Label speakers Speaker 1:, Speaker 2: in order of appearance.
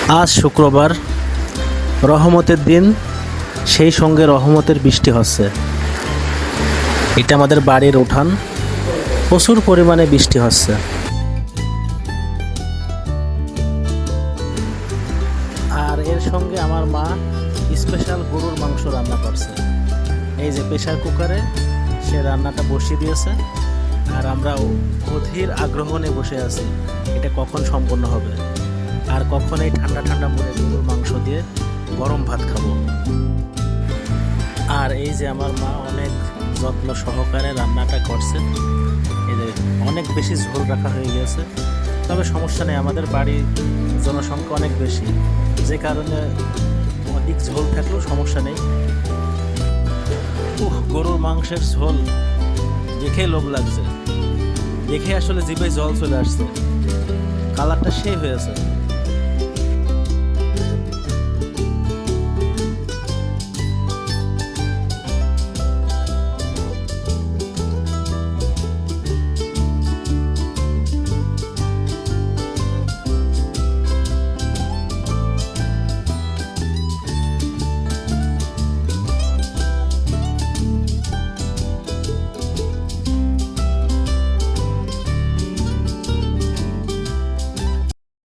Speaker 1: আজ শুক্রবার, রহমতের দিন, সেই সঙ্গে রহমতের বৃষ্টি হচ্ছে। এটা আমাদের বাড়ির উঠান, প্রচুর পরিমাণে বৃষ্টি হচ্ছে। আর এর সঙ্গে আমার মা স্পেশাল গরুর মাংস রান্না করছে। এই যে প্রেশার কুকারে সে রান্নাটা বসিয়ে দিয়েছে, আর আমরা অধীর আগ্রহ নিয়ে বসে আছি এটা কখন সম্পন্ন হবে, আর কখন এই ঠান্ডা ঠান্ডা মুড়ে গরুর মাংস দিয়ে গরম ভাত খাবো। আর এই যে আমার মা অনেক যত্ন সহকারে রান্নাটা করছে। এই যে অনেক বেশি ঝোল রাখা হয়ে গেছে, তবে সমস্যা নেই, আমাদের বাড়ির জনসংখ্যা অনেক বেশি, যে কারণে অধিক ঝোল থাকলেও সমস্যা নেই। গরুর মাংসের ঝোল দেখে লোভ লাগছে, দেখে আসলে জিভে জল চলে আসছে। কালারটা সেই হয়েছে।